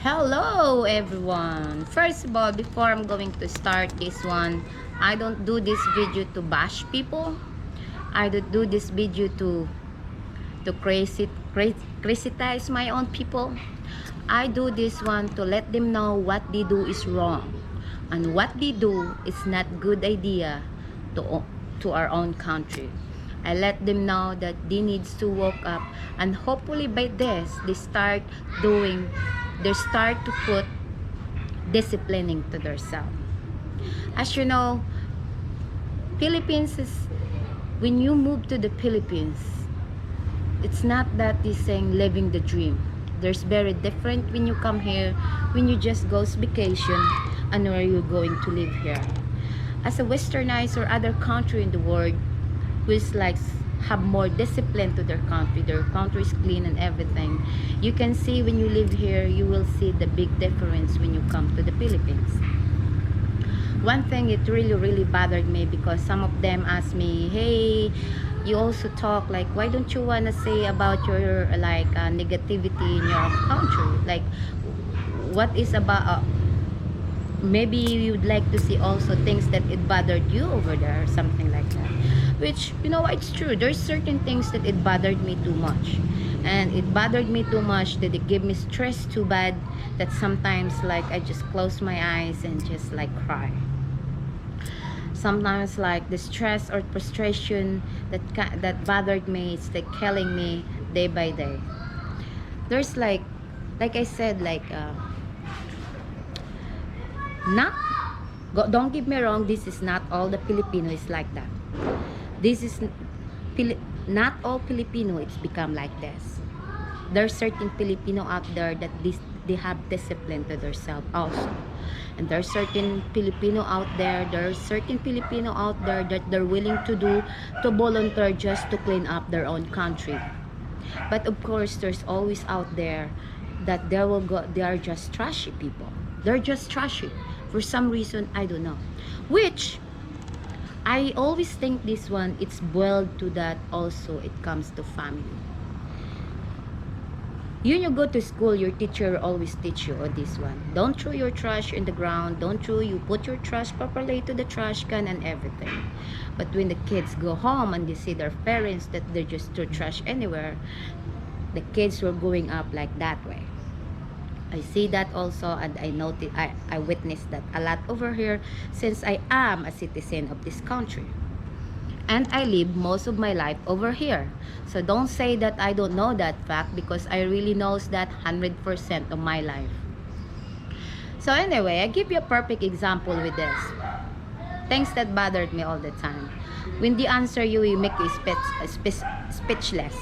Hello everyone. First of all, before I'm going to start this one, I don't do this video to bash people. I don't do this video to criticize my own people. I do this one to let them know what they do is wrong, and what they do is not good idea to our own country. I let them know that they needs to wake up, and hopefully by this they start to put disciplining to themselves. As you know, Philippines is, when you move to the Philippines, it's not that is saying living the dream. There's very different when you come here, when you just goes vacation, and where you're going to live here. As a westernized or other country in the world, who is like have more discipline to their country is clean and everything, you can see when you live here, you will see the big difference when you come to the Philippines. One thing, it really bothered me because some of them asked me, hey, you also talk like, why don't you want to say about your like negativity in your country, like what is about maybe you'd like to see also things that it bothered you over there or something like that. Which, you know, it's true, there's certain things that it bothered me too much, and it bothered me too much that it gave me stress too bad that sometimes like I just close my eyes and just like cry. Sometimes like the stress or frustration that bothered me, it's like killing me day by day. There's like I said, like not don't get me wrong, this is not all the Filipino is like that. This is not all Filipino it's become like this. There's certain Filipino out there that they have discipline to themselves also, and there's certain Filipino out there that they're willing to volunteer just to clean up their own country. But of course there's always out there that they are just trashy people. They're just trashy for some reason, I don't know. Which I always think this one, it's boiled to that also, it comes to family. You go to school, your teacher always teach you on this one. Don't throw your trash in the ground. Don't throw, you put your trash properly to the trash can and everything. But when the kids go home and they see their parents that they just throw trash anywhere, the kids were growing up like that way. I see that also, and I witnessed that a lot over here since I am a citizen of this country. And I live most of my life over here. So don't say that I don't know that fact, because I really knows that 100% of my life. So anyway, I give you a perfect example with this. Things that bothered me all the time. When they answer you, you make you speechless.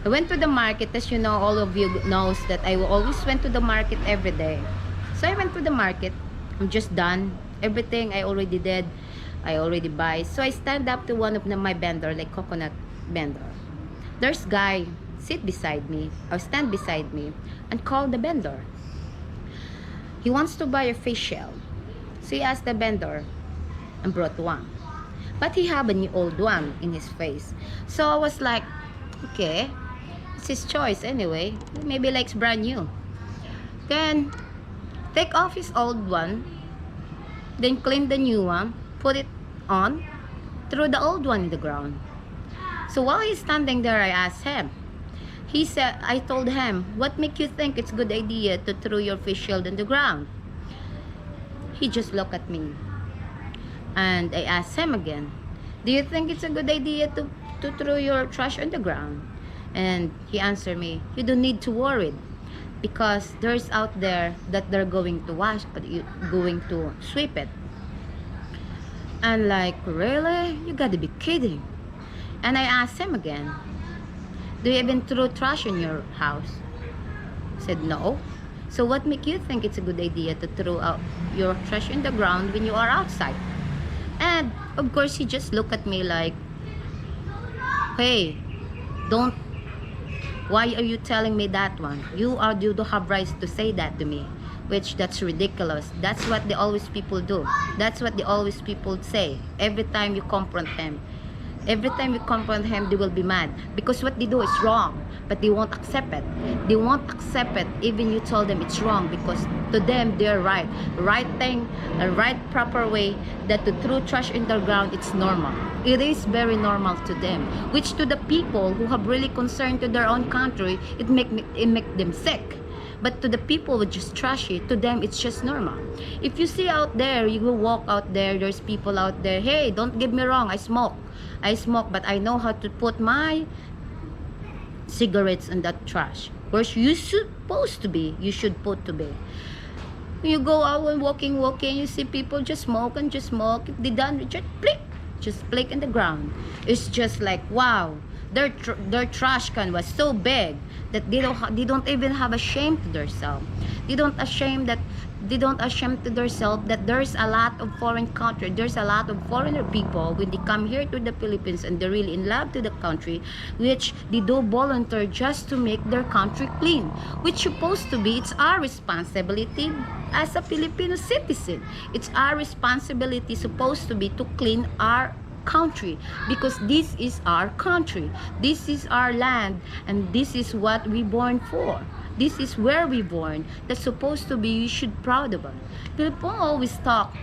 I went to the market, as you know, all of you knows that I always went to the market every day. So I went to the market. I'm just done. Everything I already did, I already buy. So I stand up to one of my vendor, like coconut vendor. There's guy sit beside me, or stand beside me, and call the vendor. He wants to buy a facial. So he asked the vendor and brought one. But he have a new old one in his face. So I was like, okay, it's his choice anyway. Maybe likes brand new. Then take off his old one, then clean the new one, put it on, throw the old one in the ground. So while he's standing there, I asked him. He said, I told him, what make you think it's a good idea to throw your face shield in the ground? He just looked at me. And I asked him again, do you think it's a good idea to throw your trash on the ground? And he answered me, you don't need to worry, because there's out there that they're going to wash, going to sweep it. And like, really? You gotta be kidding. And I asked him again, do you even throw trash in your house? He said, no. So what make you think it's a good idea to throw out your trash in the ground when you are outside? And of course he just looked at me like, hey, don't, why are you telling me that one? You don't have rights to say that to me. Which, that's ridiculous. That's what the always people do. That's what the always people say every time you confront them. Every time we confront him, they will be mad because what they do is wrong, but they won't accept it. They won't accept it even you told them it's wrong, because to them they're right. Right thing, a right proper way, that to throw trash in the ground, it's normal. It is very normal to them, which to the people who have really concern to their own country, it make them sick. But to the people who just trash it, to them it's just normal. If you see out there, you will walk out there, there's people out there, hey, don't get me wrong, I smoke, but I know how to put my cigarettes in that trash. Where you supposed to be, you should put to be. You go out and walking, you see people just smoke. If they done, just flick in the ground. It's just like, wow, their trash can was so big that they don't even have a shame to themselves. They don't ashamed to themselves that there's a lot of foreign country, there's a lot of foreigner people when they come here to the Philippines and they're really in love to the country, which they do volunteer just to make their country clean, which supposed to be, it's our responsibility as a Filipino citizen. It's our responsibility supposed to be to clean our country, because this is our country, this is our land, and this is what we born for. This is where we born. That's supposed to be, you should proud of it. People always talk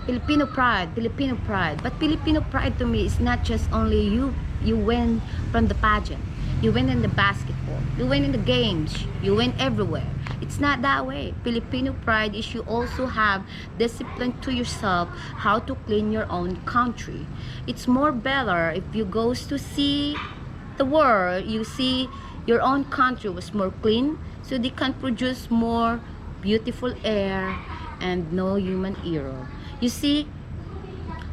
Filipino pride, but Filipino pride to me is not just only you win from the pageant, you win in the basketball, you win in the games, you win everywhere. It's not that way. Filipino pride is you also have discipline to yourself, how to clean your own country. It's more better if you goes to see the world, you see your own country was more clean, so they can produce more beautiful air and no human error. You see,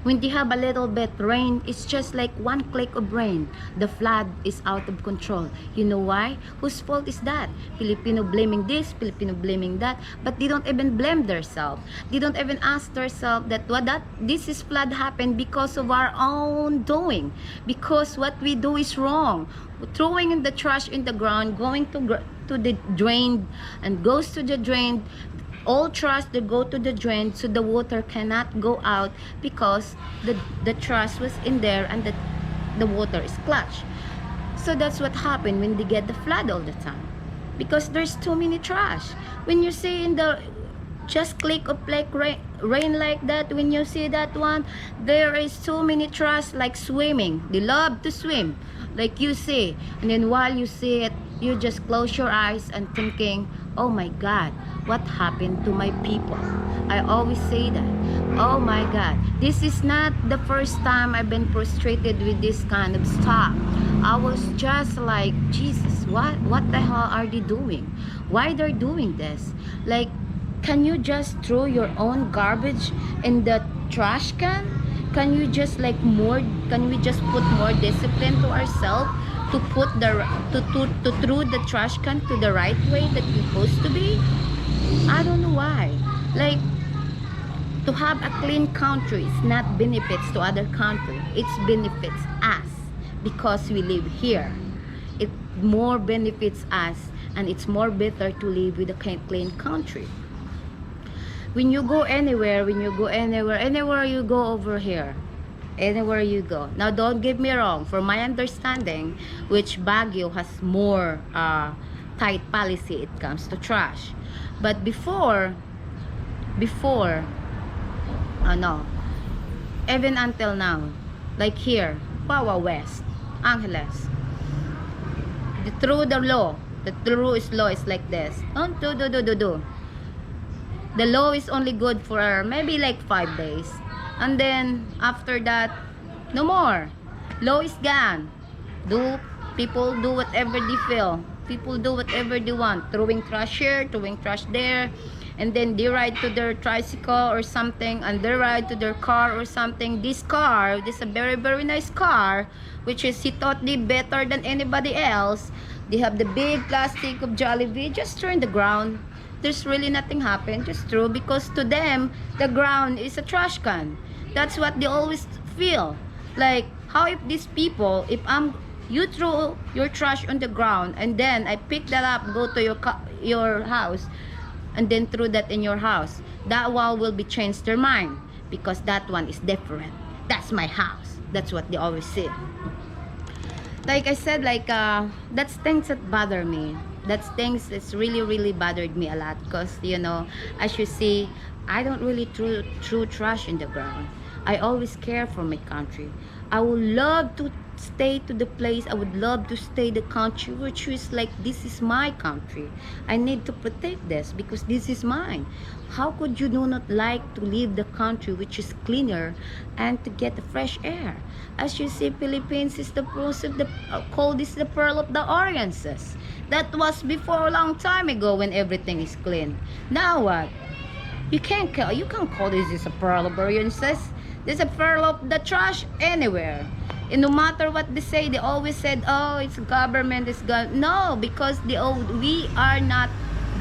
when they have a little bit rain, it's just like one click of rain, the flood is out of control. You know why? Whose fault is that? Filipino blaming this, Filipino blaming that, but they don't even blame themselves. They don't even ask themselves that this is flood happened because of our own doing, because what we do is wrong. Throwing in the trash in the ground, going to the drain, and goes to the drain. All trash that go to the drain, so the water cannot go out because the trash was in there and the water is clutched. So that's what happened when they get the flood all the time, because there's too many trash. When you see in the just click of like rain like that, when you see that one, there is so many trash like swimming. They love to swim like you see, and then while you see it, you just close your eyes and thinking, oh my God, what happened to my people? I always say that, oh my God, this is not the first time I've been frustrated with this kind of stuff. I was just like, Jesus, what the hell are they doing? Why they're doing this? Like, can you just throw your own garbage in the trash can? Can you just can we just put more discipline to ourselves to put to throw the trash can to the right way that it's supposed to be? I don't know why. Like, to have a clean country is not benefits to other country, it's benefits us because we live here. It more benefits us, and it's more better to live with a clean country. When you go anywhere, anywhere you go over here, anywhere you go. Now, don't get me wrong, for my understanding, which Baguio has more tight policy it comes to trash. But before, even until now, like here, Wawa West, Angeles, through the law, the law is like this. Don't do. The law is only good for maybe like 5 days, and then after that, no more. Law is gone. People do whatever they feel. People do whatever they want, throwing trash here, throwing trash there, and then they ride to their tricycle or something, and they ride to their car or something. This is a very, very nice car, which is he thought they better than anybody else. They have the big plastic of Jollibee, just throw in the ground. There's really nothing happened, just throw, because to them the ground is a trash can. That's what they always feel. Like, how if these people, you throw your trash on the ground and then I pick that up, go to your house, and then throw that in your house, that one will be changed their mind because that one is different. That's my house. That's what they always say. Like I said, like that's things that bother me. That's things that's really bothered me a lot, because you know, as you see, I don't really throw trash in the ground. I always care for my country. I would love to stay to the place, I would love to stay the country which is like, this is my country. I need to protect this because this is mine. How could you do not like to leave the country which is cleaner and to get the fresh air? As you see, Philippines is the most of the cold is the pearl of the Oriences. That was before a long time ago when everything is clean. Now what? You can't call this is a pearl of Oriences. There's a pearl of the trash anywhere. And no matter what they say, they always said, oh, it's government, it's government. No, because we are not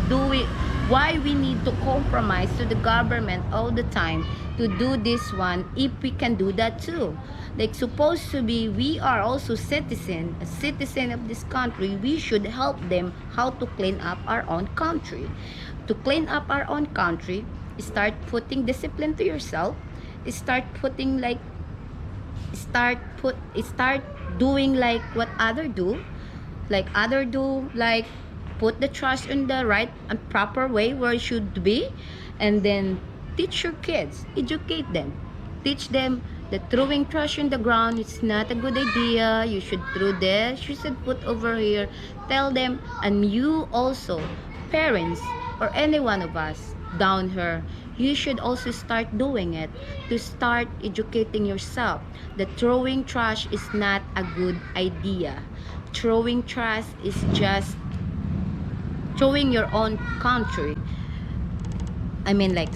doing, why we need to compromise to the government all the time to do this one if we can do that too. Like, supposed to be, we are also a citizen of this country. We should help them how to clean up our own country. To clean up our own country, start putting discipline to yourself. Start putting like start doing like what other do, like put the trash in the right and proper way where it should be, and then teach your kids, educate them, teach them that throwing trash in the ground is not a good idea. You should throw this, you should put over here. Tell them. And you also, parents or any one of us down here, you should also start doing it, to start educating yourself that throwing trash is not a good idea. Throwing trash is just throwing your own country. Like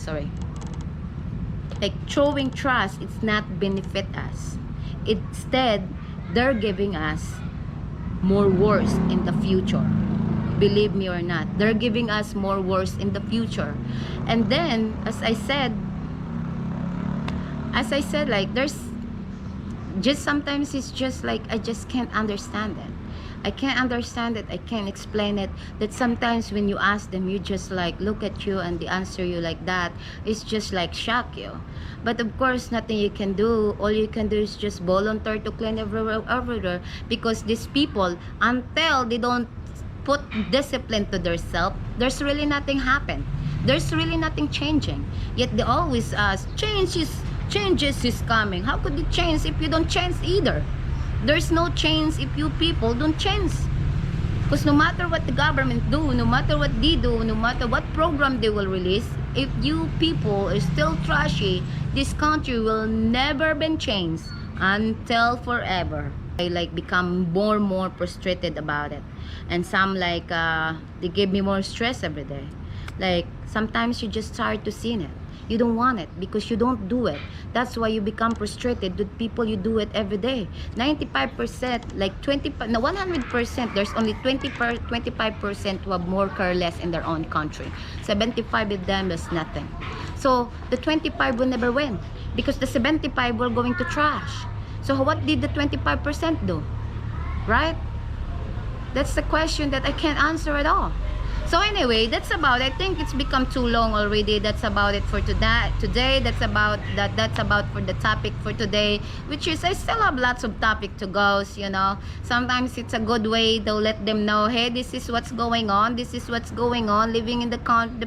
throwing trash, it's not benefit us. Instead, they're giving us more worse in the future. Believe me or not, they're giving us more worse in the future. And then, as I said, like, there's just sometimes it's just like I just can't understand it. I can't understand it. I can't explain it. That sometimes when you ask them, you just like look at you and they answer you like that. It's just like shock you. But of course, nothing you can do. All you can do is just volunteer to clean everywhere, because these people, until they don't put discipline to themselves, there's really nothing happen. There's really nothing changing. Yet they always ask, changes is coming. How could it change if you don't change either? There's no change if you people don't change. Because no matter what the government do, no matter what they do, no matter what program they will release, if you people are still trashy, this country will never be changed until forever. I like become more frustrated about it, and some like they give me more stress every day. Like sometimes you just start to see it. You don't want it because you don't do it. That's why you become frustrated with people you do it every day. 95%, like 100%, there's only 25% who have more careless in their own country. 75 of them is nothing. So the 25 will never win because the 75 were going to trash. So what did the 25% do? Right? That's the question that I can't answer at all. So anyway, that's about it. I think it's become too long already. That's about it for today. That's about for the topic for today, which is I still have lots of topic to go, you know. Sometimes it's a good way to let them know, hey, this is what's going on. This is what's going on. Living in the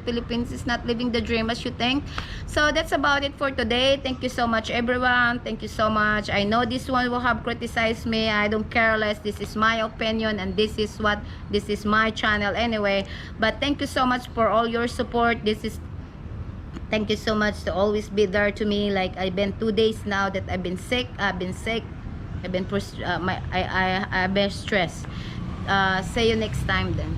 Philippines is not living the dream as you think. So that's about it for today. Thank you so much, everyone. Thank you so much. I know this one will have criticized me. I don't care less. This is my opinion, and this is my channel anyway. But thank you so much for all your support. Thank you so much to always be there to me. Like I've been 2 days now that I've been sick. I've been stressed. See you next time then.